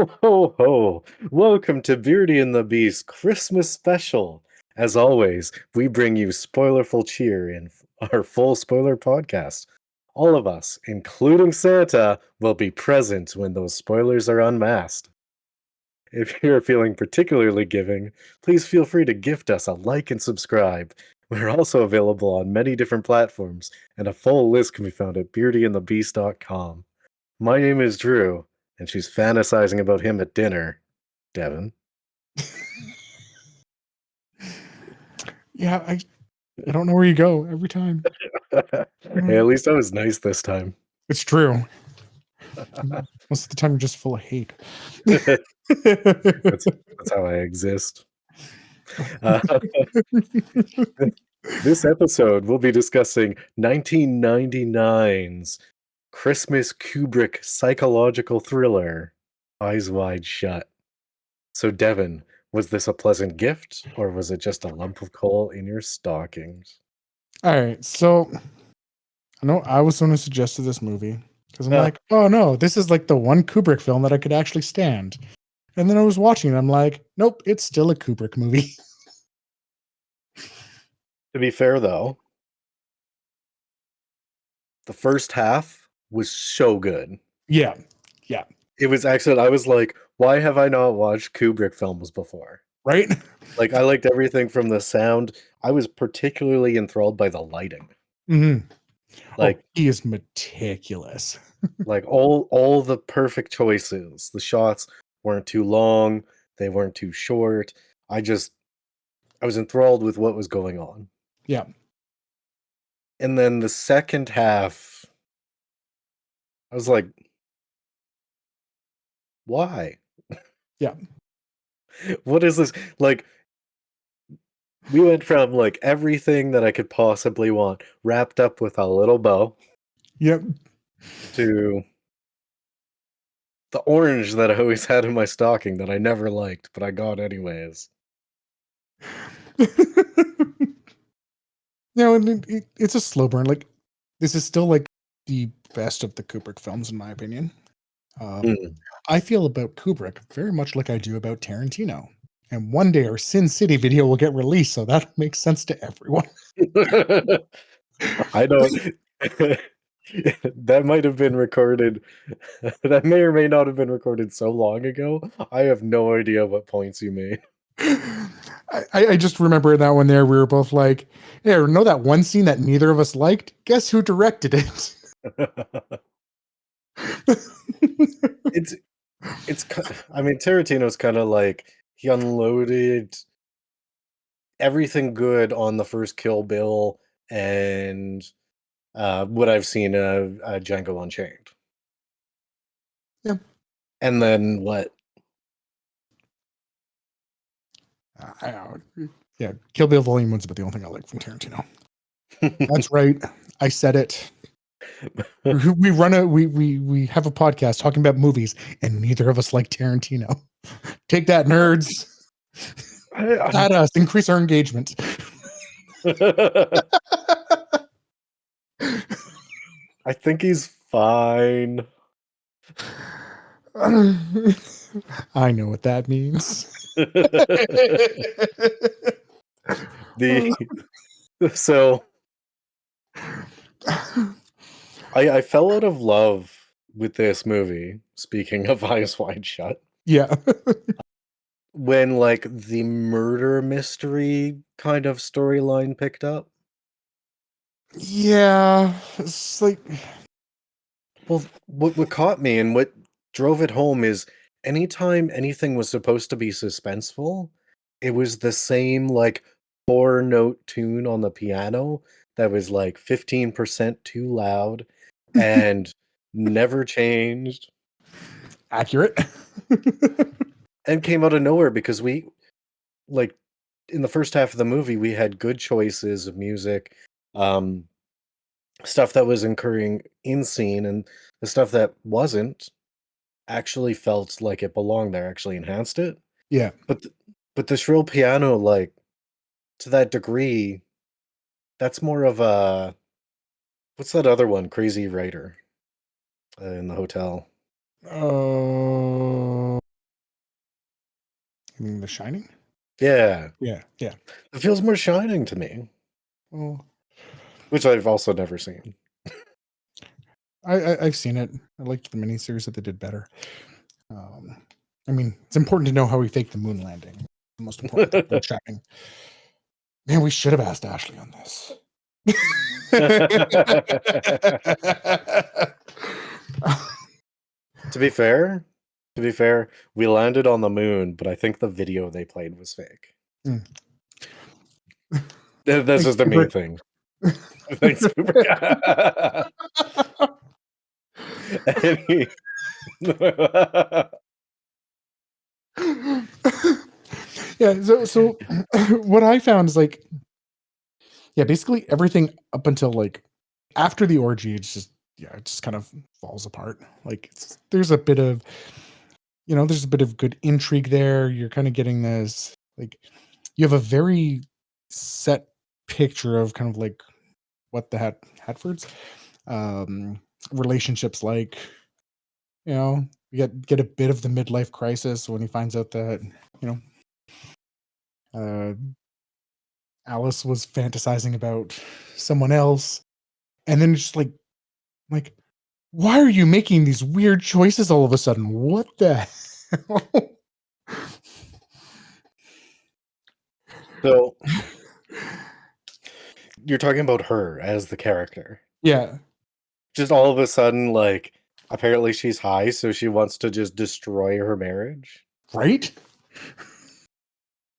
Ho, ho, ho! Welcome to Beauty and the Beast Christmas Special. As always, we bring you spoilerful cheer in our full spoiler podcast. All of us, including Santa, will be present when those spoilers are unmasked. If you're feeling particularly giving, please feel free to gift us a like and subscribe. We're also available on many different platforms, and a full list can be found at beautyandthebeast.com. My name is Drew, and she's fantasizing about him at dinner. Devon. Yeah, I don't know where you go every time. Hey, at least I was nice this time. It's true. Most of the time, you're just full of hate. That's how I exist. This episode, we'll be discussing 1999's Christmas Kubrick psychological thriller, Eyes Wide Shut. So, Devon, was this a pleasant gift, or was it just a lump of coal in your stockings? All right, so I know I was the one who suggested this movie because I'm like, oh no, this is like the one Kubrick film that I could actually stand. And then I was watching it, I'm like, nope, it's still a Kubrick movie. To be fair, though, the first half was so good. Yeah. It was excellent. I was like, why have I not watched Kubrick films before? Right? Like, I liked everything from the sound. I was particularly enthralled by the lighting. Mm-hmm. Like, he is meticulous. like all the perfect choices. The shots weren't too long. They weren't too short. I was enthralled with what was going on. Yeah. And then the second half, I was like, why? Yeah. What is this? Like, we went from like everything that I could possibly want wrapped up with a little bow Yep. to the orange that I always had in my stocking that I never liked, but I got anyways. No, and it's a slow burn. Like, this is still like the best of the Kubrick films, in my opinion. I feel about Kubrick very much like I do about Tarantino. And one day our Sin City video will get released, so that makes sense to everyone. I don't. That might have been recorded. That may or may not have been recorded so long ago. I have no idea what points you made. I just remember that one there. We were both like, "Yeah, know that one scene that neither of us liked? Guess who directed it?" it's I mean, Tarantino's kind of like he unloaded everything good on the first Kill Bill and what I've seen of Django Unchained. Yeah. And then what? Yeah, Kill Bill Volume 1's about the only thing I like from Tarantino. That's right. I said it. We have a podcast talking about movies, and neither of us like Tarantino. Take that, nerds. At us, increase our engagement. I think he's fine. I know what that means. So I fell out of love with this movie, speaking of Eyes Wide Shut. Yeah. When like the murder mystery kind of storyline picked up. Yeah. It's like, well, what caught me and what drove it home is anytime anything was supposed to be suspenseful, it was the same like 4-note tune on the piano that was like 15% too loud and never changed. Accurate. And came out of nowhere because we like in the first half of the movie we had good choices of music, stuff that was occurring in scene, and the stuff that wasn't actually felt like it belonged there, actually enhanced it. Yeah. But the shrill piano, like to that degree, that's more of a what's that other one? Crazy Writer in the hotel. Oh. You mean The Shining? Yeah. Yeah, yeah. It feels more Shining to me, Well, which I've also never seen. I've seen it. I liked the miniseries that they did better. Um, I mean, it's important to know how we faked the moon landing. The most important thing about Shining. Man, we should have asked Ashley on this. To be fair, we landed on the moon, but I think the video they played was fake. Mm. That's Thanks, just a me Cooper. thing. Thanks, Cooper. Any- Yeah, so what I found is like, yeah, basically everything up until like after the orgy, it's just it just kind of falls apart. Like there's a bit of there's a bit of good intrigue there. You're kind of getting this like you have a very set picture of kind of like what the Hatfords relationships like. You get a bit of the midlife crisis when he finds out that you know uh, Alice was fantasizing about someone else, and then it's just like why are you making these weird choices all of a sudden? What the hell? So you're talking about her as the character. Yeah, Just all of a sudden, like, apparently she's high, so she wants to just destroy her marriage. right?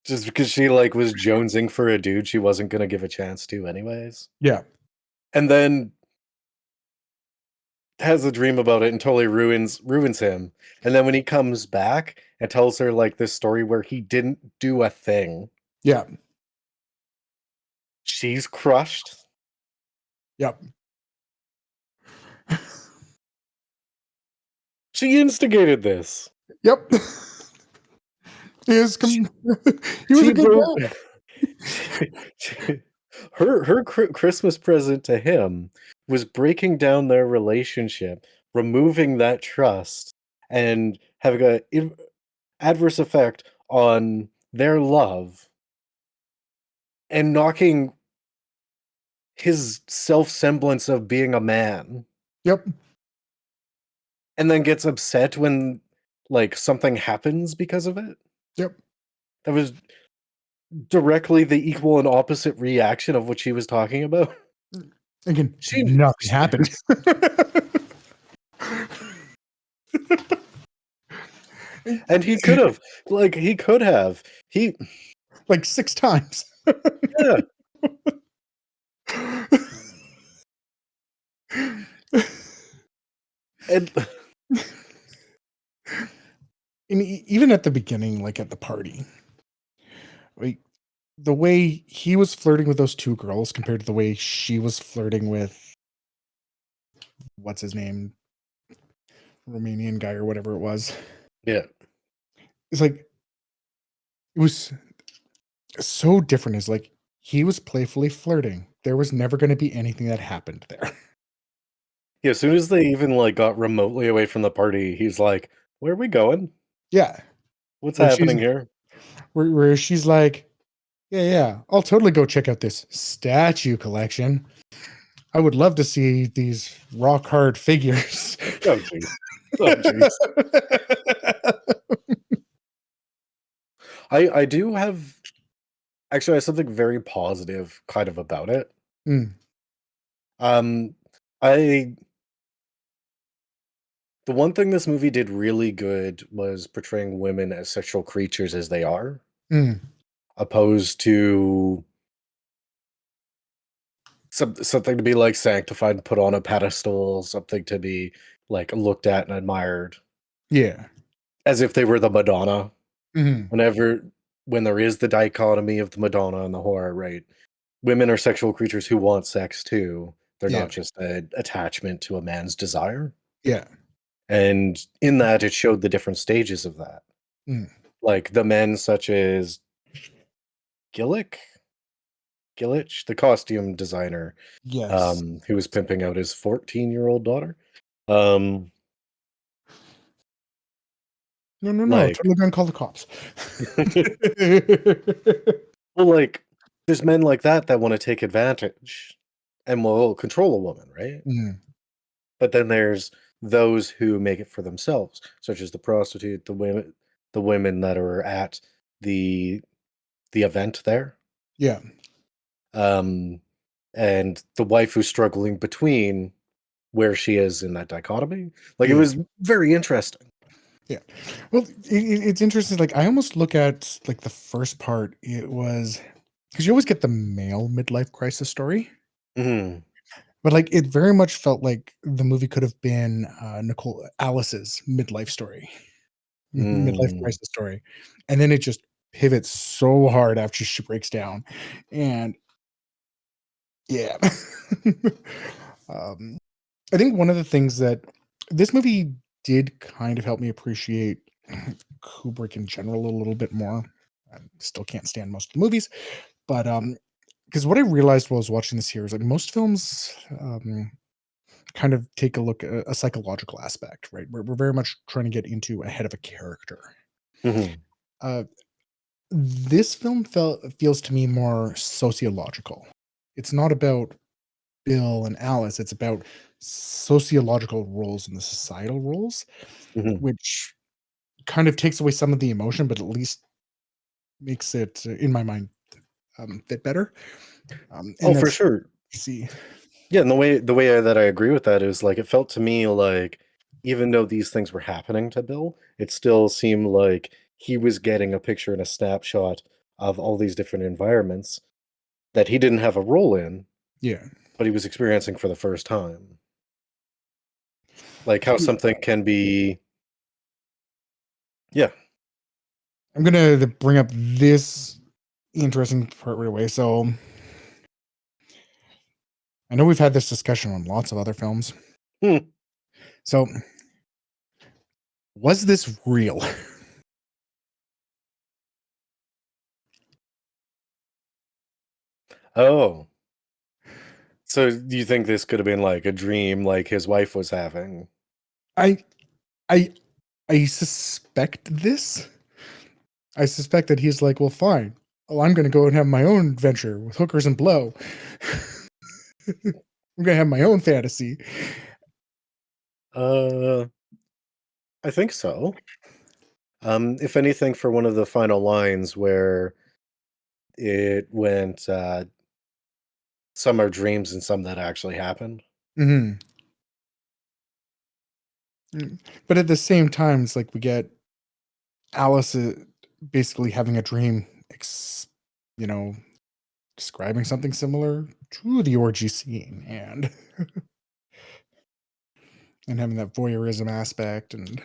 Just because she, like, was jonesing for a dude she wasn't gonna give a chance to anyways. Yeah, And then has a dream about it and totally ruins him. And then when he comes back and tells her, like, this story where he didn't do a thing, yeah, she's crushed. yep, She instigated this. yep. He was She he was a she good broke guy. she her Christmas present to him was breaking down their relationship, removing that trust, and having a adverse effect on their love, and knocking his self-semblance of being a man, Yep, and then gets upset when, like, something happens because of it. yep. That was directly the equal and opposite reaction of what she was talking about. Again, She nothing happened. and he could have, like, he could have. He Like 6 times. Yeah. And And even at the beginning, like at the party, like the way he was flirting with those 2 girls compared to the way she was flirting with what's his name, Romanian guy or whatever it was. yeah. It's like it was so different. It's like he was playfully flirting. There was never going to be anything that happened there. Yeah, as soon as they even, like, got remotely away from the party, he's like, "Where are we going? Yeah, What's where she's happening here?" where she's like, yeah, yeah, I'll totally go check out this statue collection. I would love to see these rock hard figures. Oh, jeez. Oh, jeez. I do have actually, I have something very positive kind of about it. Mm, Um, I the one thing this movie did really good was portraying women as sexual creatures as they are, mm, opposed to something to be, like, sanctified and put on a pedestal, something to be, like, looked at and admired yeah. as if they were the Madonna. Mhm, Whenever when there is the dichotomy of the Madonna and the whore, right? Women are sexual creatures who want sex too. They're yeah, not just an attachment to a man's desire. yeah, And in that, it showed the different stages of that. mm, Like the men such as Gillick, Gillich, the costume designer, yes. who was pimping out his 14-year-old daughter. Um, No, no, no. Like, Turn the gun, call the cops. well, like, there's men like that wanna take advantage and will control a woman, right? Mm, But then there's those who make it for themselves, such as the prostitute, the women that are at the the event there, yeah, um, and the wife who's struggling between where she is in that dichotomy. Like, it yeah, was very interesting. yeah. Well, it's interesting. Like, I almost look at like the first part. It was because you always get the male midlife crisis story, Mhm. but like it very much felt like the movie could have been Nicole Alice's midlife story, midlife Mm. crisis story, and then it just pivots so hard after she breaks down, and yeah. um, I think one of the things that this movie did kind of help me appreciate Kubrick in general a little bit more. I still can't stand most of the movies, but because what I realized while I was watching this here is like most films kind of take a look at a psychological aspect, right? We're very much trying to get into a head of a character. Mhm. Uh, this film feels to me more sociological. It's not about Bill and Alice. It's about sociological roles and the societal roles, Mhm. which kind of takes away some of the emotion, but at least makes it, in my mind, fit better. Oh, And for that's sure. see, Yeah, and the way that I agree with that is, like, it felt to me like even though these things were happening to Bill, it still seemed like he was getting a picture and a snapshot of all these different environments that he didn't have a role in, yeah. but he was experiencing for the first time. Like, how something can be. Yeah. I'm gonna bring up this interesting part right away. So I know we've had this discussion on lots of other films. Hmm. So was this real? Oh. So, do you think this could have been, like, a dream like his wife was having? I I I suspect this. I suspect that he's like, well, fine. Oh, I'm gonna go and have my own adventure with hookers and blow. I'm gonna have my own fantasy. Uh, I think so. If anything, for one of the final lines where it went, some are dreams and some that actually happened. Mhm. Mm. But at the same time, it's like we get Alice basically having a dream, you know, describing something similar to the orgy scene, and having that voyeurism aspect, and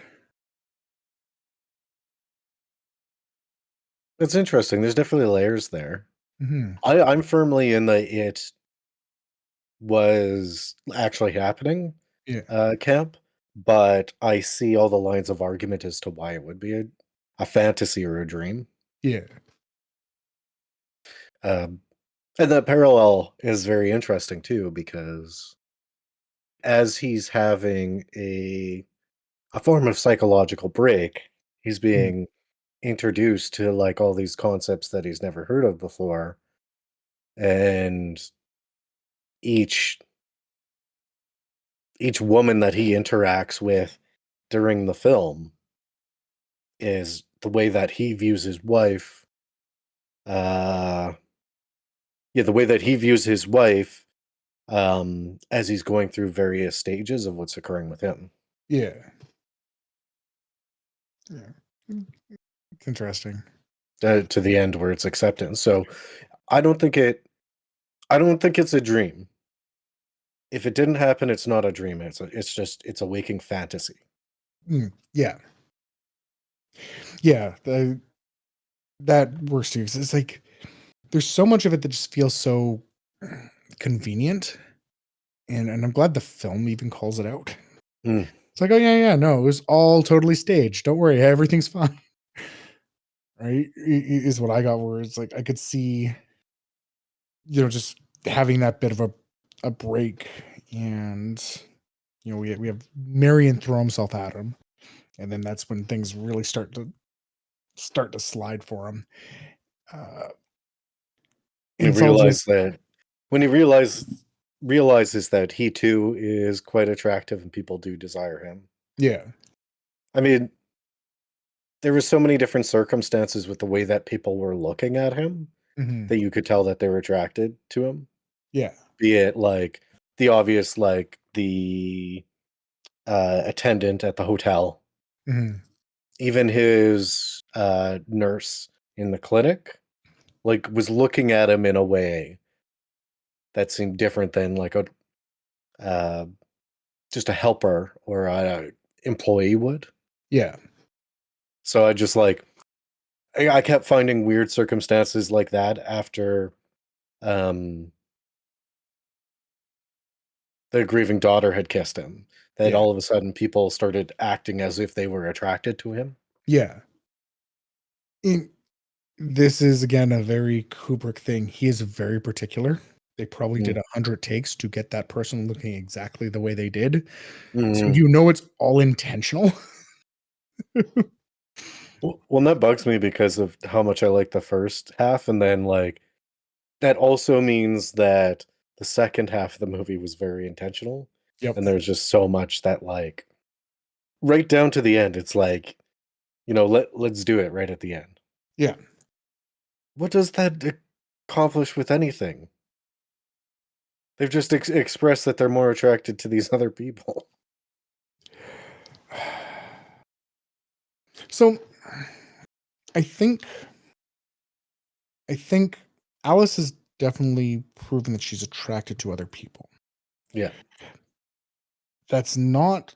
It's interesting, there's definitely layers there. mhm, I'm firmly in the "it was actually happening" yeah, camp, but I see all the lines of argument as to why it would be a fantasy or a dream. yeah, Um, and the parallel is very interesting too, because as he's having a form of psychological break, he's mm, being introduced to, like, all these concepts that he's never heard of before, and each each woman that he interacts with during the film is the way that he views his wife, uh yeah, the way that he views his wife, as he's going through various stages of what's occurring with him. yeah, yeah. Mm, it's interesting. To the end where it's acceptance. So, I don't think I don't think it's a dream. If it didn't happen, it's not a dream, it's just it's a waking fantasy. Yeah, yeah, that works too. 'Cause it's like there's so much of it that just feels so convenient, and I'm glad the film even calls it out. Mm, It's like, "Oh, yeah, yeah, no, it was all totally staged. Don't worry, everything's fine." Right? Is what I got where it's like I could see, just having that bit of a break, and we have Marion throw himself at him, and then that's when things really start to slide for him. Uh, When and he it's all just realized that when he realizes that he too is quite attractive and people do desire him. yeah, I mean, there were so many different circumstances with the way that people were looking at him mhm, that you could tell that they were attracted to him. yeah, Be it like the obvious, like the attendant at the hotel, mhm, even his nurse in the clinic, like was looking at him in a way that seemed different than like a uh, just a helper or a employee would. yeah. So I just like I kept finding weird circumstances like that after um the grieving daughter had kissed him, that Yeah. all of a sudden people started acting as if they were attracted to him. Yeah. In this is again a very Kubrick thing. He is very particular. They probably did Mm. 100 takes to get that person looking exactly the way they did. So Mhm. you know it's all intentional. Well, and that bugs me because of how much I like the first half, and then, like, that also means that the second half of the movie was very intentional, Yep. and there's just so much that, like right down to the end, it's like, let's do it right at the end. Yeah. What does that accomplish with anything? They've just expressed that they're more attracted to these other people. So I think I think Alice has definitely proven that she's attracted to other people. Yeah. That's not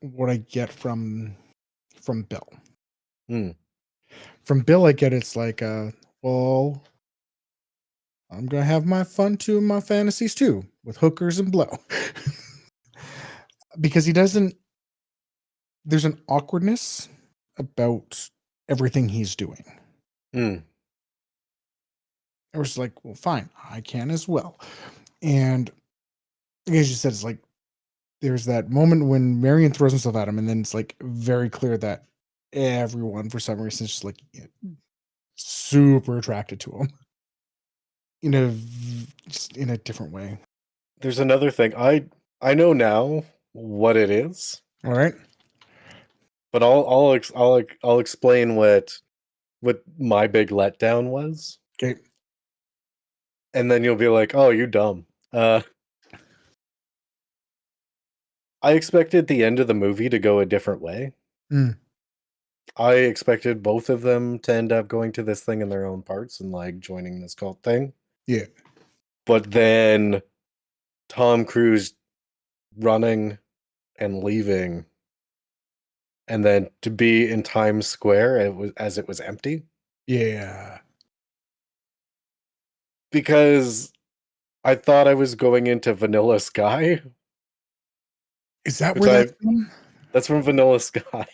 what I get from Bill. Mm. From Bill, I get it's like, well, I'm gonna have my fun too, my fantasies too, with hookers and blow. Because he doesn't there's an awkwardness about everything he's doing. Mm. I was like, well, fine, I can as well. And as you said, it's like there's that moment when Marion throws himself at him, and then it's like very clear that everyone, for some reason, is just like super attracted to him just in a different way. There's another thing. I know now what it is, All right. but I'll explain what my big letdown was, Okay. and then you'll be like, "Oh, you dumb." I expected the end of the movie to go a different way. Mm, I expected both of them to end up going to this thing in their own parts and like joining this cult thing. yeah. But then Tom Cruise running and leaving, and then to be in Times Square it was empty, Yeah. because I thought I was going into Vanilla Sky, Is that which where that's from? that's from Vanilla Sky.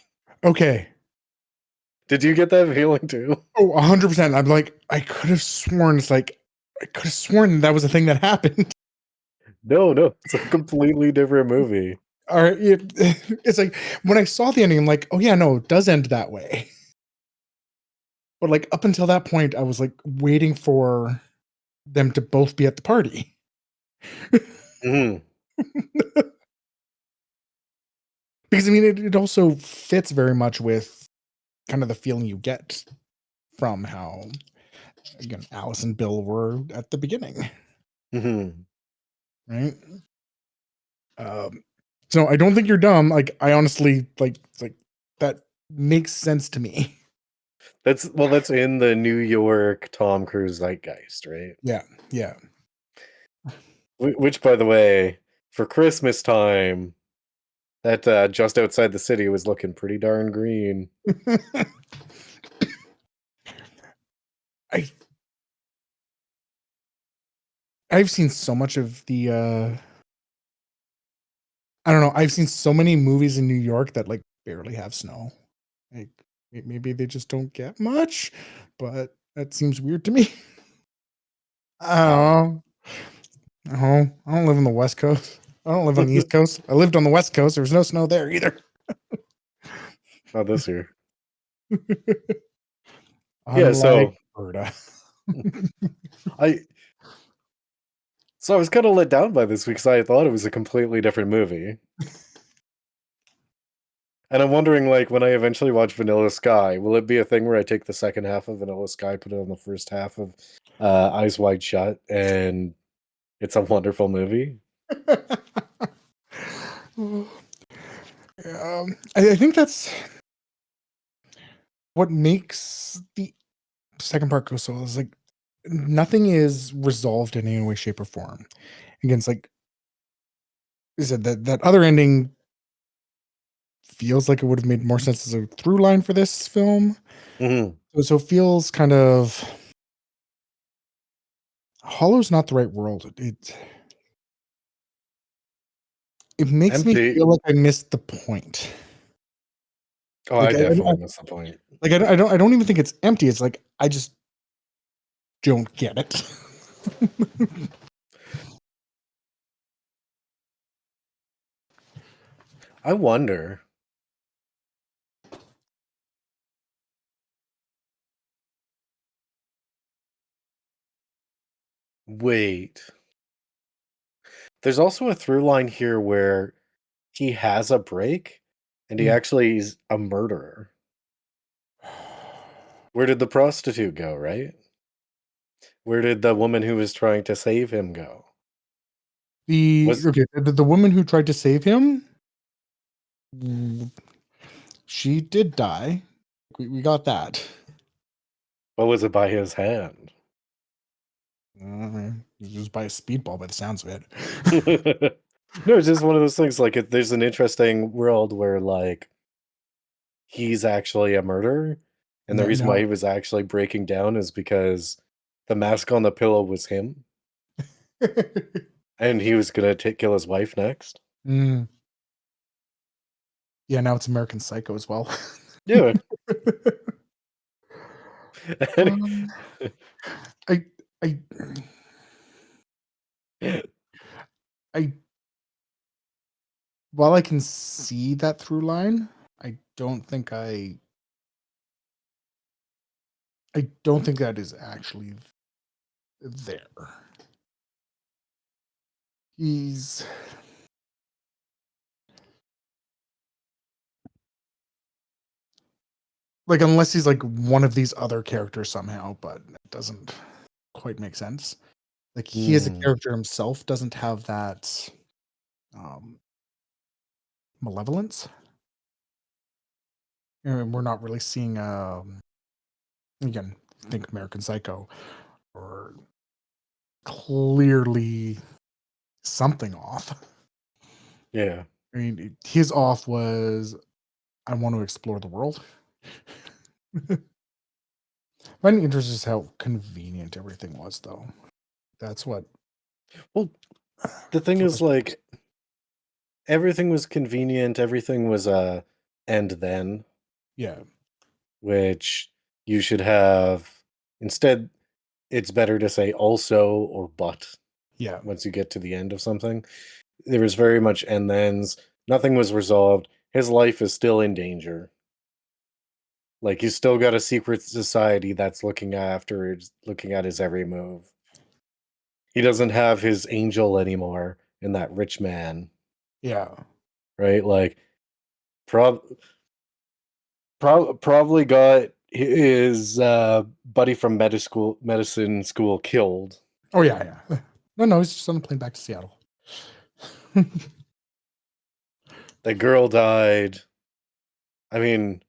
Okay. Did you get that feeling too? Oh, 100%. I'm like, I could have sworn it's like I could have sworn that was a thing that happened. No, no, it's a completely different movie. Or it's like when I saw the ending, I'm like, oh yeah, no, it does end that way. But like up until that point, I was like waiting for them to both be at the party. Mhm, Because I mean it also fits very much with kind of the feeling you get from how again Alice and Bill were at the beginning, mhm. right? Um, so I don't think you're dumb. Like I honestly like that makes sense to me. That's in the New York Tom Cruise zeitgeist, right? Yeah, yeah. Which, by the way, for Christmas time, that, just outside the city was looking pretty darn green. I I've seen so much of the I don't know. I've seen so many movies in New York that like barely have snow. Like maybe they just don't get much, but that seems weird to me. Uh, Oh, oh, I don't live on the West Coast. I don't live on the East Coast. I lived on the West Coast. There was no snow there either. Not this year. Yeah, Unlike so Berta. I so I was kinda let down by this because I thought it was a completely different movie. And I'm wondering, like, when I eventually watch Vanilla Sky, will it be a thing where I take the second half of Vanilla Sky, put it on the first half of, Eyes Wide Shut, and it's a wonderful movie? I think that's what makes the second part go so is like nothing is resolved in any way, shape, or form. Against like I said, that other ending feels like it would have made more sense as a through line for this film. Mhm. So it feels kind of hollow's not the right world. It makes me Empty. feel like I missed the point. Oh, I Like definitely missed the point. I don't even think it's empty. It's like I just don't get it. I wonder, wait, there's also a through line here where he has a break, and he Mm. actually is a murderer. Where did the prostitute go, right? Where did the woman who was trying to save him go? Was The woman who tried to save him, mm, she did die. We got that. what was it by his hand? Just by a speedball by the sounds of it. No, it's just one of those things, like, there's an interesting world where, like, he's actually a murderer, and the No, reason why no. he was actually breaking down is because the mask on the pillow was him, and he was gonna kill his wife next. Mm. Yeah, now it's American Psycho as well. Yeah. And Um, I I I while I can see that through line, I don't think I don't think that is actually there. He's like unless he's like one of these other characters somehow, but it doesn't quite make sense. Like he as a Mm, character himself doesn't have that um malevolence. And we're not really seeing again, think American Psycho or clearly something off. yeah. I mean, his off was I want to explore the world. Finding interesting is how convenient everything was, though. That's what Well, the thing is, throws me off. like, everything was convenient, everything was, "and then," Yeah, which you should have instead, it's better to say "also" or "but" yeah, once you get to the end of something. There was very much and thens, nothing was resolved, his life is still in danger. Like, he's still got a secret society that's looking at his every move. He doesn't have his angel anymore and that rich man, yeah. right? Like, prob probably got his, buddy from medicine school killed. Oh yeah, yeah. No, he's just on the plane back to Seattle. The girl died. I mean,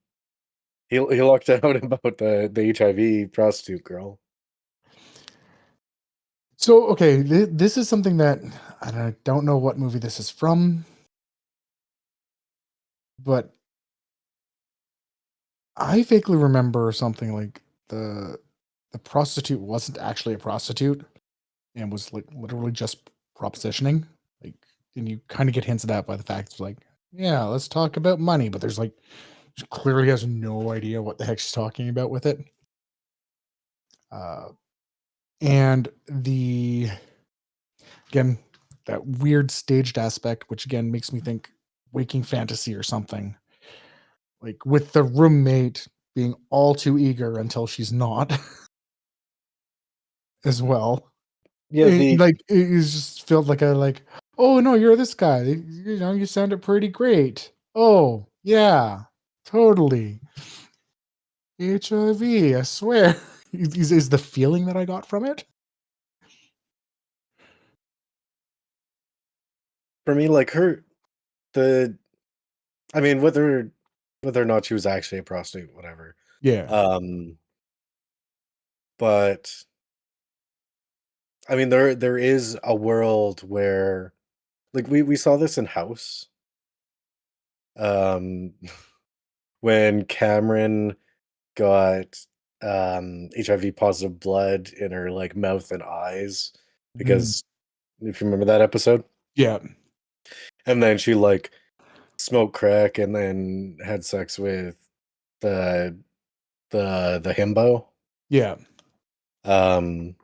he lucked out about the HIV prostitute girl. So okay, this is something that and I don't know what movie this is from, but I vaguely remember something like the prostitute wasn't actually a prostitute and was like literally just propositioning. Like, and you kind of get hints of that by the fact it's like, yeah, let's talk about money, but there's like she clearly has no idea what the heck she's talking about with it. Uh, and the again that weird staged aspect, which again makes me think waking fantasy or something. like with the roommate being all too eager until she's not as well. Yeah, Like it just felt like oh no, you're this guy. You know, you sounded pretty great. Oh yeah, totally. HIV, I swear. Is the feeling that I got from it. for me, like the I mean, whether or not she was actually a prostitute, whatever. Yeah. Um, but I mean, there is a world where, like, we saw this in House, um, when Cameron got HIV positive blood in her like mouth and eyes Mm, because if you remember that episode, yeah. and then she like smoked crack and then had sex with the the himbo. Yeah. Um,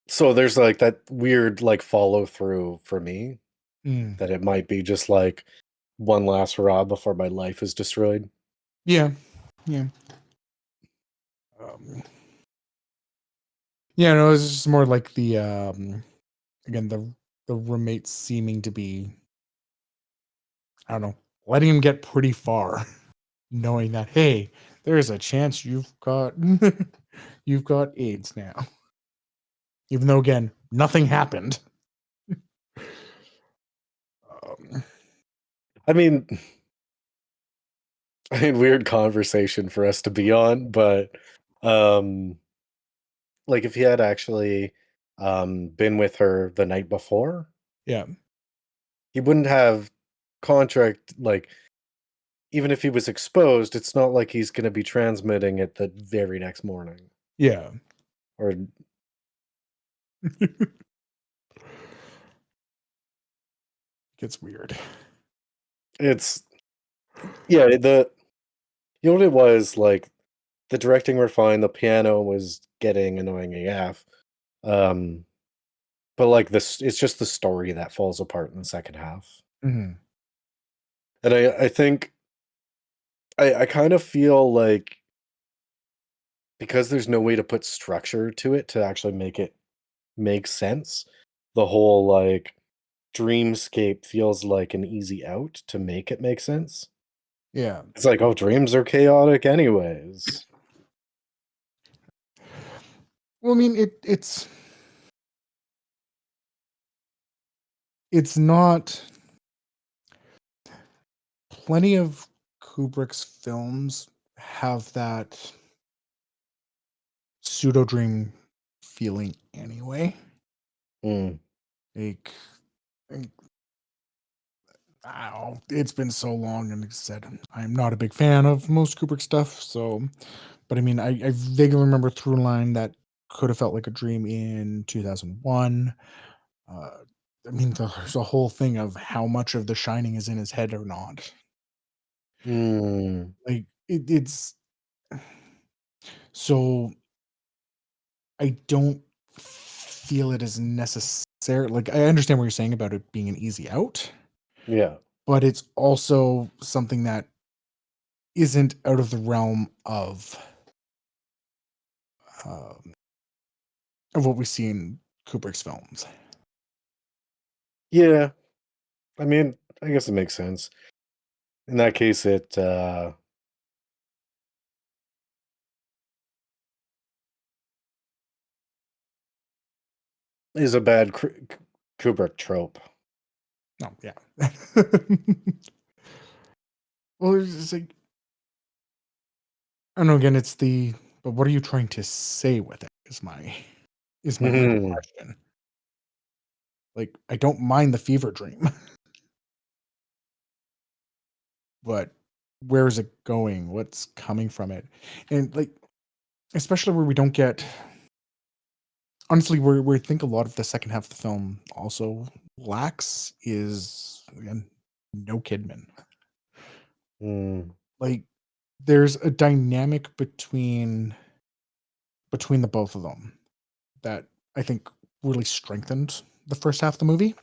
so there's like that weird like follow through for me Mm, that it might be just like one last hurrah before my life is destroyed. yeah. Yeah. Um, yeah, no, it's just more like again the roommate seeming to be, I don't know, letting him get pretty far, knowing that hey, there's a chance you've got you've got AIDS now. Even though again, nothing happened. Um, I mean, I mean, weird conversation for us to be on, but um, like if he had actually been with her the night before, yeah. he wouldn't have contract like even if he was exposed, it's not like he's going to be transmitting it the very next morning Yeah. or Gets weird. it's yeah, the you know what it was like the directing were fine, the piano was getting annoying AF. Um but like this it's just the story that falls apart in the second half. Mhm. And I think I kind of feel like because there's no way to put structure to it to actually make it make sense, the whole like dreamscape feels like an easy out to make it make sense. Yeah. It's like, oh, dreams are chaotic anyways. Well, I mean, it's not plenty of Kubrick's films have that pseudo dream feeling anyway. Mm, Like, like, ow, it's been so long, and like I said, I'm not a big fan of most Kubrick stuff. So, but I mean, I vaguely remember Through Line that could have felt like a dream in 2001. Uh, I mean, there's a whole thing of how much of The Shining is in his head or not. mm, Like, it's so I don't feel it as necessary. Like, I understand what you're saying about it being an easy out, yeah. but it's also something that isn't out of the realm um, of what we see in Kubrick's films. Yeah. I mean, I guess it makes sense. In that case, it is a bad Kubrick trope. Oh, yeah. Well, it's just like, I don't know. Again, it's but what are you trying to say with it? Is my real Mhm. question. Like, I don't mind the fever dream, but where is it going? What's coming from it? And like, especially where we don't get, honestly, where we think a lot of the second half of the film also lacks is again no Kidman. Mm, Like, there's a dynamic between the both of them that I think really strengthened the first half of the movie.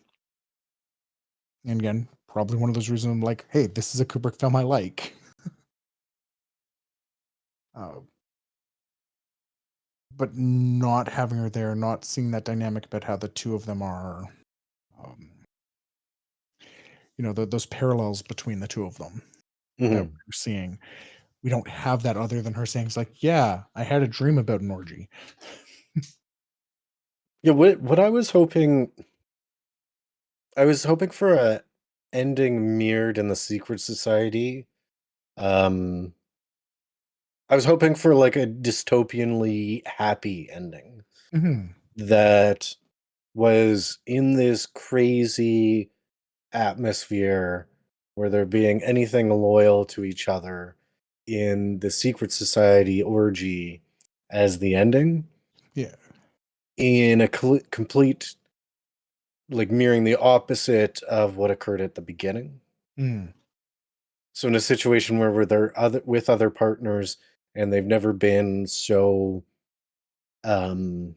And again, probably one of those reasons I'm like, hey, this is a Kubrick film I like. Uh, but not having her there, not seeing that dynamic about how the two of them are, um, those parallels between the two of them that Mhm. we're seeing. We don't have that other than her saying, it's like, yeah, I had a dream about an orgy. Yeah, what I was hoping for a ending mirrored in the secret society. Um, I was hoping for, like, a dystopianly happy ending Mhm. that was in this crazy atmosphere where they're being anything loyal to each other in the secret society orgy as the ending, Yeah. in a complete, like, mirroring the opposite of what occurred at the beginning. Mm. So in a situation where they're with other partners and they've never been so um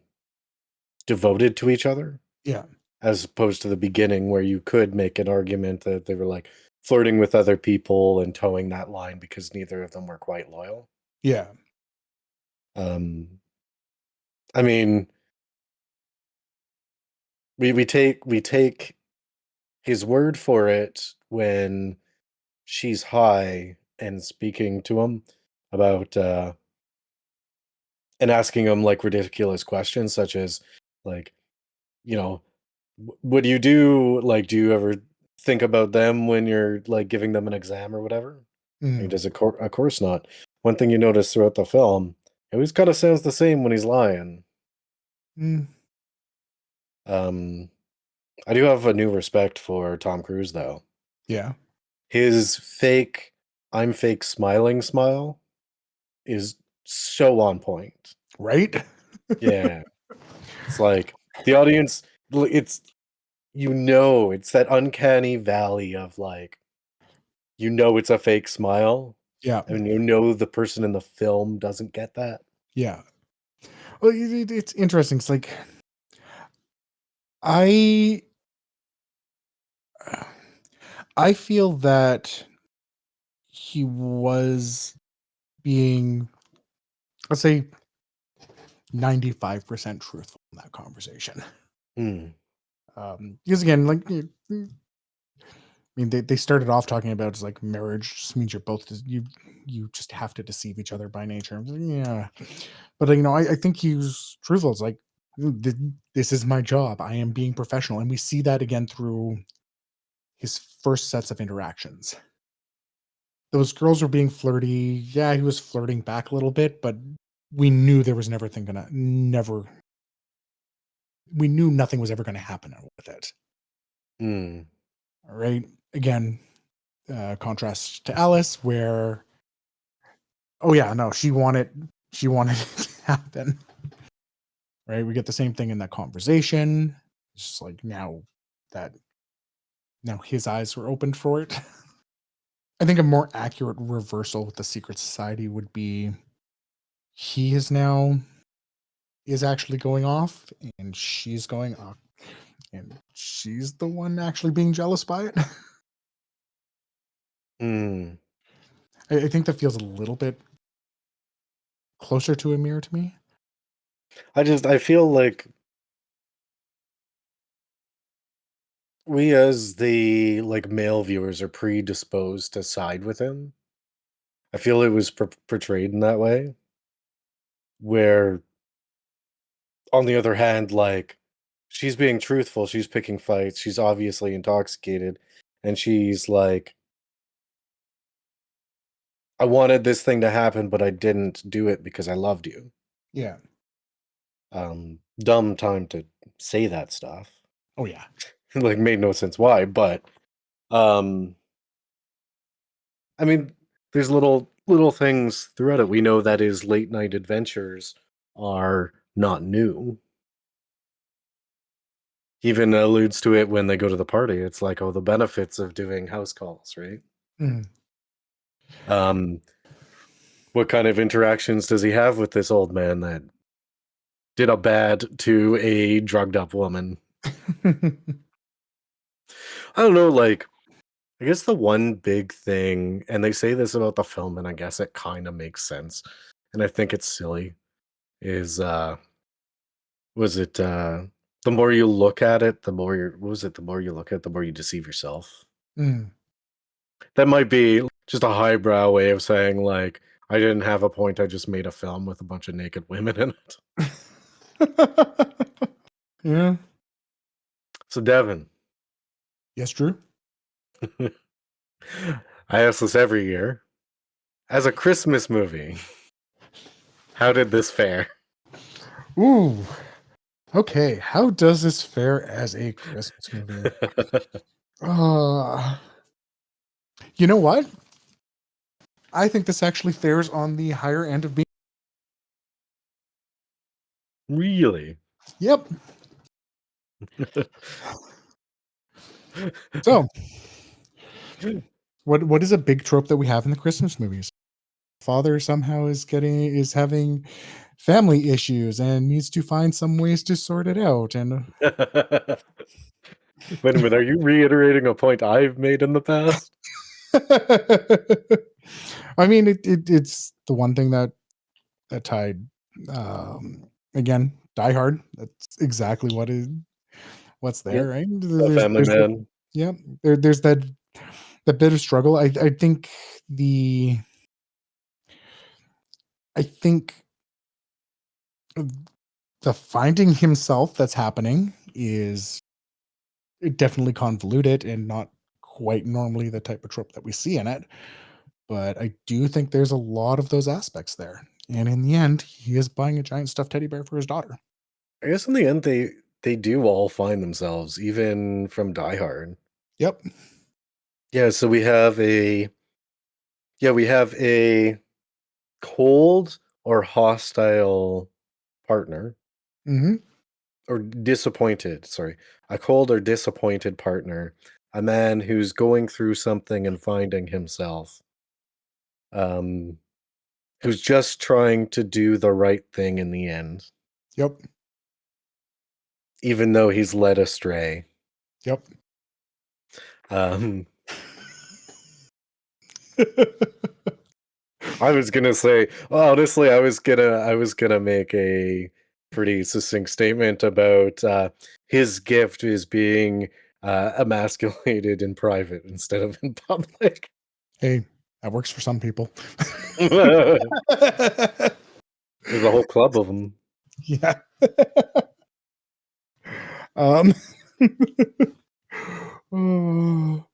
devoted to each other, Yeah. as opposed to the beginning where you could make an argument that they were like flirting with other people and towing that line because neither of them were quite loyal. Yeah. Um, I mean, we take his word for it when she's high and speaking to him about and asking him like ridiculous questions such as like, you know, what do you do? Like, do you ever think about them when you're like giving them an exam or whatever? He Mm. does, of course not. One thing you notice throughout the film, he always kind of sounds the same when he's lying. Mm. Um, I do have a new respect for Tom Cruise, though. Yeah. His fake, I'm fake smiling smile is so on point. Right? Yeah. It's like the audience, it's, it's that uncanny valley of like, it's a fake smile. Yeah. And the person in the film doesn't get that. Yeah. Well, it's interesting. It's like I I feel that he was being, let's say, 95% truthful in that conversation. Hmm. Because again, like, I mean, they started off talking about it's like marriage just means you're both you just have to deceive each other by nature. I was like, yeah, but I think he was truthful. It's like, This is my job. I am being professional," and we see that again through his first sets of interactions. Those girls were being flirty. Yeah, he was flirting back a little bit, but we knew there was never. We knew nothing was ever gonna happen with it. Hmm. All right. Again, contrast to Alice, where, oh yeah, no, she wanted it to happen. Right. We get the same thing in that conversation. It's just like that now his eyes were opened for it. I think a more accurate reversal with the secret society would be he is actually going off and she's going off and she's the one actually being jealous by it. Hmm. I think that feels a little bit closer to a mirror to me. I feel like we as the like male viewers are predisposed to side with him. I feel it was portrayed in that way. Where, on the other hand, like she's being truthful, she's picking fights, she's obviously intoxicated, and she's like, "I wanted this thing to happen, but I didn't do it because I loved you." Yeah. Dumb time to say that stuff. Oh yeah. Like, made no sense why, but um I mean, there's little things throughout it. We know that his late night adventures are not new. He even alludes to it when they go to the party. It's like, oh, the benefits of doing house calls, right? Mhm. Um, what kind of interactions does he have with this old man that did a bad to a drugged up woman? I don't know, like I guess the one big thing, and they say this about the film, and I guess it kind of makes sense, and I think it's silly, is was it the more you look at it, the more you what was it, the more you look at it, the more you deceive yourself. Mm. That might be just a highbrow way of saying like I didn't have a point, I just made a film with a bunch of naked women in it. Yeah. So Devin, Yes, Drew. I ask this every year. As a Christmas movie, how did this fare? Ooh. Okay. How does this fare as a Christmas movie? Uh, you know what? I think this actually fares on the higher end of being. Really? Yep. So, what is a big trope that we have in the Christmas movies? Father somehow is having family issues and needs to find some ways to sort it out. And Wait a minute, are you reiterating a point I've made in the past? I mean, it's the one thing that tied. Again, Die Hard. That's exactly what's there, Yep. right? A family There's the man. yeah. There's that bit of struggle. I think the I think the finding himself that's happening is definitely convoluted and not quite normally the type of trope that we see in it. But I do think there's a lot of those aspects there. And in the end, he is buying a giant stuffed teddy bear for his daughter. I guess in the end they do all find themselves, even from Die Hard. Yep. Yeah, so we have a cold or hostile partner Hmm. or disappointed, sorry. A cold or disappointed partner, a man who's going through something and finding himself. Um who's just trying to do the right thing in the end, Yep. even though he's led astray. Yep. Um I was gonna say, well, honestly, I was gonna make a pretty succinct statement about his gift is being emasculated in private instead of in public. Hey, that works for some people. There's a whole club of them. Yeah. Um, oh,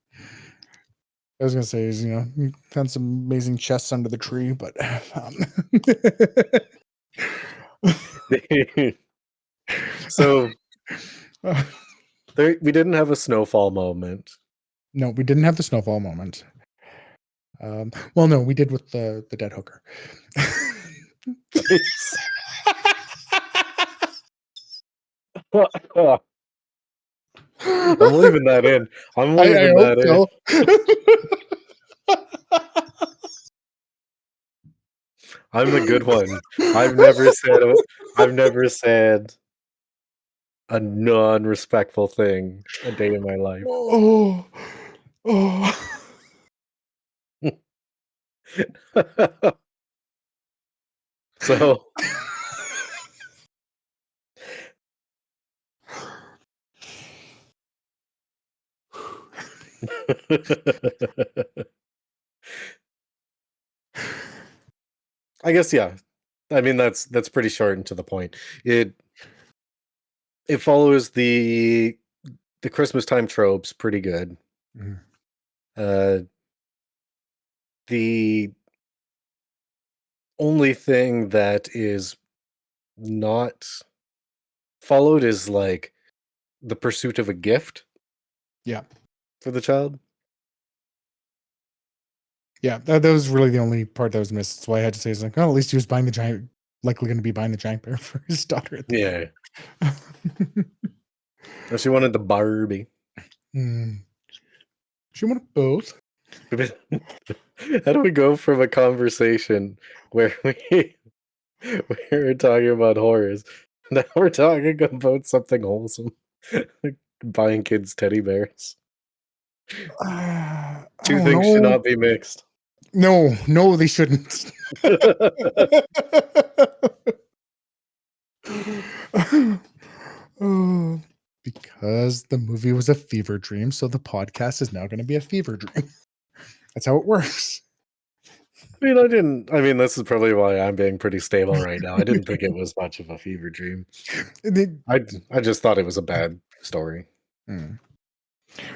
I was gonna say is you found some amazing chests under the tree, but So we didn't have a snowfall moment. no, we didn't have the snowfall moment. Well, no, we did with the dead hooker. Nice. I'm leaving that in. I'm I leaving hope that in. so. I'm the good one. I've never said a I've never said a non-respectful thing a day in my life. Oh, oh. So I guess, yeah. I mean, that's pretty short and to the point. It it follows the Christmas time tropes pretty good. Mhm. Uh, the only thing that is not followed is, like, the pursuit of a gift Yeah, for the child. yeah. That was really the only part that was missed. That's why I had to say it's like, oh, at least he was buying the giant, likely going to be buying the giant bear for his daughter at the Yeah. No, she wanted the Barbie. Mm. She wanted both. How do we go from a conversation where we're talking about horrors, now we're talking about something wholesome, like buying kids teddy bears? I Two don't things should know. not be mixed. No, no, they shouldn't. Oh, because the movie was a fever dream, so the podcast is now going to be a fever dream. That's how it works. I mean, this is probably why I'm being pretty stable right now. I didn't think it was much of a fever dream. It- I just thought it was a bad story. mm.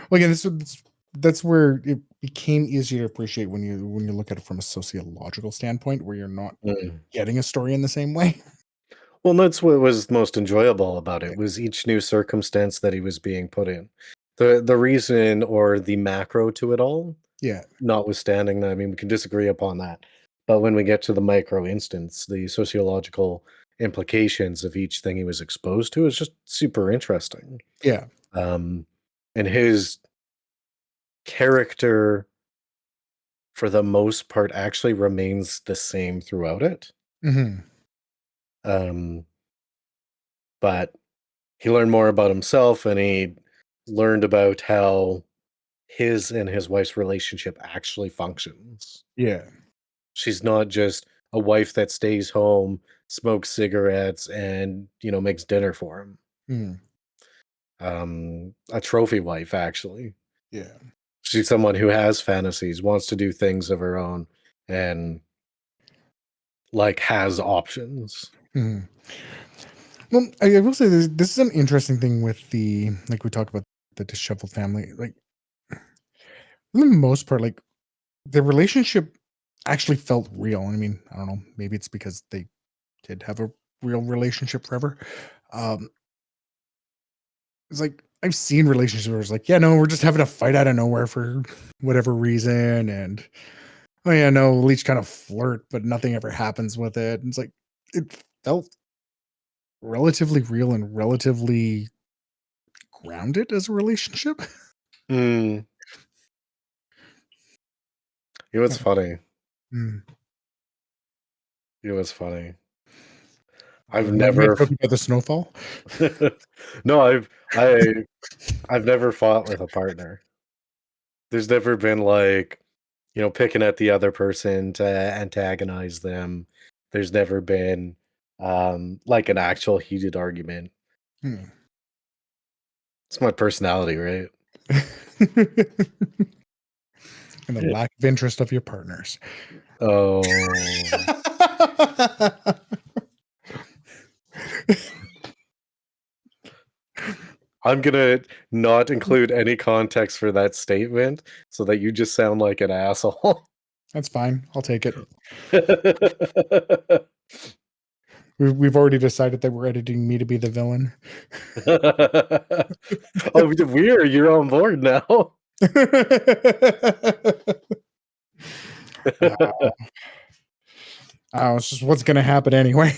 Well, again, that's where it became easier to appreciate when you look at it from a sociological standpoint, where you're not Mm. getting a story in the same way. Well, that's what was most enjoyable about it, was each new circumstance that he was being put in. The reason or the macro to it all, Yeah, notwithstanding that, I mean, we can disagree upon that. But when we get to the micro instance, the sociological implications of each thing he was exposed to is just super interesting. yeah, Um, and his character, for the most part, actually remains the same throughout it. hmm, Um, but he learned more about himself, and he learned about how his and his wife's relationship actually functions. yeah, She's not just a wife that stays home, smokes cigarettes, and makes dinner for him. mm, A trophy wife, actually. yeah. She's someone who has fantasies, wants to do things of her own, and like has options. Mhm. Well, I will say this is an interesting thing with the like we talked about the disheveled family. Like for the most part, like the relationship actually felt real. I mean, I don't know, maybe it's because they did have a real relationship forever. Um, it's like I've seen relationships where it's like, yeah, no, we're just having a fight out of nowhere for whatever reason, and oh yeah, no, we'll each kind of flirt, but nothing ever happens with it. And it's like it felt relatively real and relatively grounded as a relationship. Mm, it was funny. Mm. It was funny. I've My never joke about the snowfall? No, I've never fought with a partner. There's never been like, picking at the other person to antagonize them. There's never been like an actual heated argument. Hmm. It's my personality, right? And the lack of interest of your partners. Oh, I'm gonna not include any context for that statement so that you just sound like an asshole. That's fine. I'll take it. We've already decided that we're editing me to be the villain. Oh, weird. You're on board now. Uh, oh, it's just what's going to happen anyway.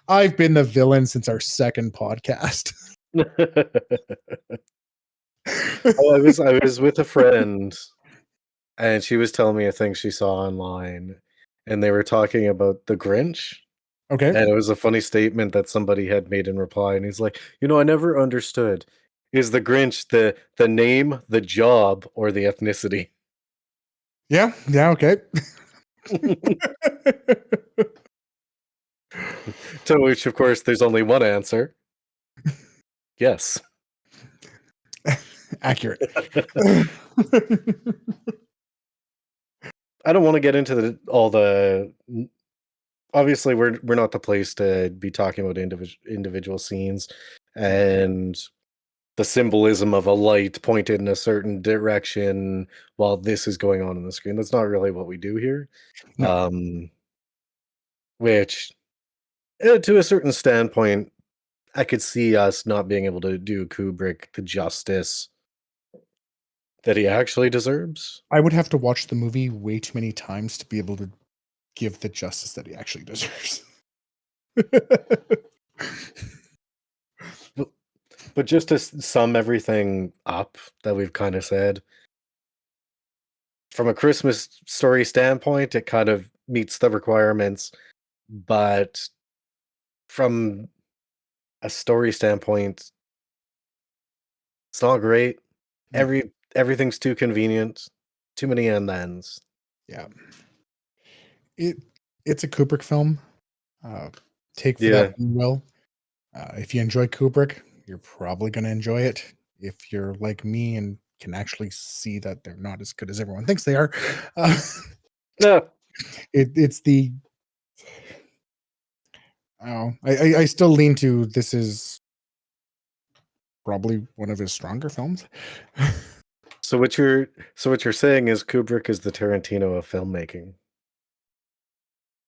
I've been the villain since our second podcast. Oh, I was with a friend, and she was telling me a thing she saw online, and they were talking about the Grinch, Okay. and it was a funny statement that somebody had made in reply, and he's like, I never understood. Is the Grinch the name, the job, or the ethnicity? Yeah. Yeah. Okay. To which, of course, there's only one answer. Yes. Accurate. I don't want to get into all the. Obviously, we're not the place to be talking about individual scenes and the symbolism of a light pointed in a certain direction while this is going on the screen. That's not really what we do here. No, Um, which, to a certain standpoint, I could see us not being able to do Kubrick the justice that he actually deserves. I would have to watch the movie way too many times to be able to give the justice that he actually deserves. But, but just to sum everything up that we've kind of said, from a Christmas story standpoint, it kind of meets the requirements, but from a story standpoint, It's not great. No. Everything's too convenient. Too many and thens. Yeah. It it's a Kubrick film. Uh, take for that Yeah. what you will. If you enjoy Kubrick, you're probably gonna enjoy it. If you're like me and can actually see that they're not as good as everyone thinks they are, uh, No. it's the oh, I still lean to this is probably one of his stronger films. So what you're saying is Kubrick is the Tarantino of filmmaking.